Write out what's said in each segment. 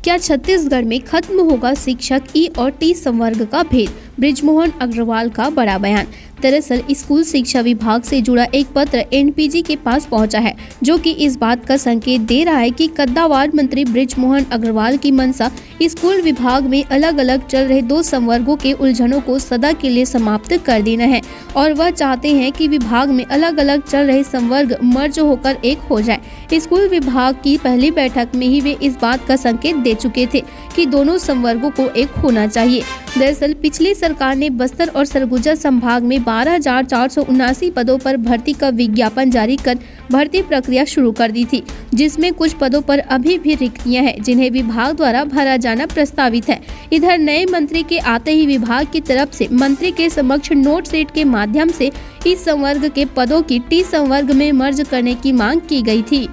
क्या छत्तीसगढ़ में खत्म होगा शिक्षक ई और टी संवर्ग का भेद? बृजमोहन अग्रवाल का बड़ा बयान। दरअसल स्कूल शिक्षा विभाग से जुड़ा एक पत्र एनपीजी के पास पहुंचा है, जो कि इस बात का संकेत दे रहा है कि कद्दावर मंत्री बृजमोहन अग्रवाल की मंशा स्कूल विभाग में अलग अलग चल रहे दो संवर्गों के उलझनों को सदा के लिए समाप्त कर देना है और वह चाहते हैं कि विभाग में अलग अलग चल रहे संवर्ग मर्ज होकर एक हो जाए। स्कूल विभाग की पहली बैठक में ही वे इस बात का संकेत दे चुके थे कि दोनों संवर्गों को एक होना चाहिए। दरअसल पिछली सरकार ने बस्तर और सरगुजा संभाग में 12,479 पदों पर भर्ती का विज्ञापन जारी कर भर्ती प्रक्रिया शुरू कर दी थी, जिसमें कुछ पदों पर अभी भी रिक्तियां हैं, जिन्हें विभाग द्वारा भरा जाना प्रस्तावित है। इधर नए मंत्री के आते ही विभाग की तरफ से मंत्री के समक्ष नोट सेट के माध्यम से इस संवर्ग के पदों की टी संवर्ग में मर्ज करने की मांग की गई थी।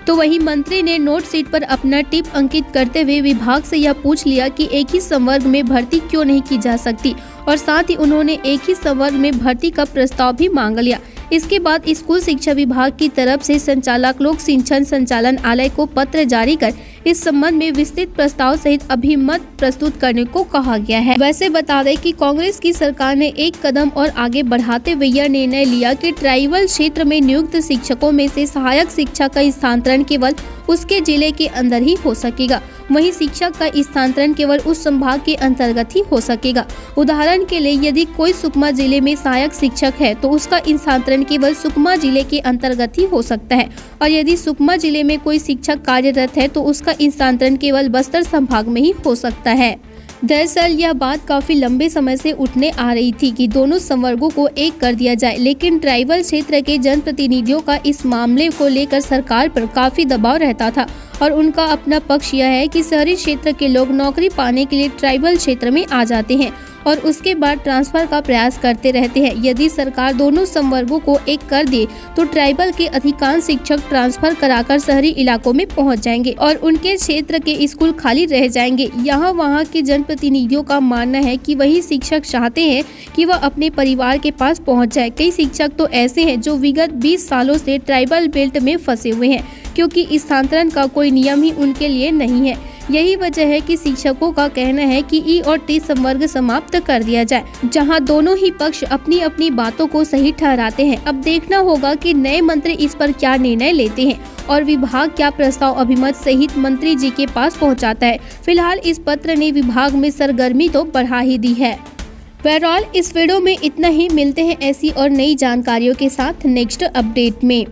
तो वहीं मंत्री ने नोट सीट पर अपना टिप अंकित करते हुए विभाग से यह पूछ लिया कि एक ही संवर्ग में भर्ती क्यों नहीं की जा सकती, और साथ ही उन्होंने एक ही संवर्ग में भर्ती का प्रस्ताव भी मांग लिया। इसके बाद स्कूल शिक्षा विभाग की तरफ से संचालक लोक शिक्षण संचालनालय को पत्र जारी कर इस संबंध में विस्तृत प्रस्ताव सहित अभिमत प्रस्तुत करने को कहा गया है। वैसे बता दें कि कांग्रेस की सरकार ने एक कदम और आगे बढ़ाते हुए यह निर्णय लिया कि ट्राइबल क्षेत्र में नियुक्त शिक्षकों में से सहायक शिक्षा का स्थानांतरण केवल उसके जिले के अंदर ही हो सकेगा। वहीं शिक्षक का स्थानांतरण केवल उस संभाग के अंतर्गत ही हो सकेगा। उदाहरण के लिए यदि कोई सुकमा जिले में सहायक शिक्षक है तो उसका स्थानांतरण केवल सुकमा जिले के अंतर्गत ही हो सकता है, और यदि सुकमा जिले में कोई शिक्षक कार्यरत है तो उसका स्थानांतरण केवल बस्तर संभाग में ही हो सकता है। दरअसल यह बात काफी लंबे समय से उठने आ रही थी कि दोनों संवर्गों को एक कर दिया जाए, लेकिन ट्राइबल क्षेत्र के जनप्रतिनिधियों का इस मामले को लेकर सरकार पर काफी दबाव रहता था और उनका अपना पक्ष यह है कि शहरी क्षेत्र के लोग नौकरी पाने के लिए ट्राइबल क्षेत्र में आ जाते हैं और उसके बाद ट्रांसफर का प्रयास करते रहते हैं। यदि सरकार दोनों संवर्गों को एक कर दे तो ट्राइबल के अधिकांश शिक्षक ट्रांसफर कराकर शहरी इलाकों में पहुंच जाएंगे और उनके क्षेत्र के स्कूल खाली रह जाएंगे। यहाँ वहाँ के जनप्रतिनिधियों का मानना है कि वही शिक्षक चाहते हैं कि वह अपने परिवार के पास पहुँच जाए। कई शिक्षक तो ऐसे हैं जो विगत 20 सालों से ट्राइबल बेल्ट में फंसे हुए हैं, क्योंकि स्थानांतरण का कोई नियम ही उनके लिए नहीं है। यही वजह है कि शिक्षकों का कहना है कि ई और टी संवर्ग समाप्त कर दिया जाए, जहां दोनों ही पक्ष अपनी अपनी बातों को सही ठहराते हैं। अब देखना होगा कि नए मंत्री इस पर क्या निर्णय लेते हैं और विभाग क्या प्रस्ताव अभिमत सहित मंत्री जी के पास पहुंचाता है। फिलहाल इस पत्र ने विभाग में सरगर्मी तो बढ़ा ही दी है। ओवरऑल इस वीडियो में इतना ही। मिलते हैं ऐसी और नई जानकारियों के साथ नेक्स्ट अपडेट में।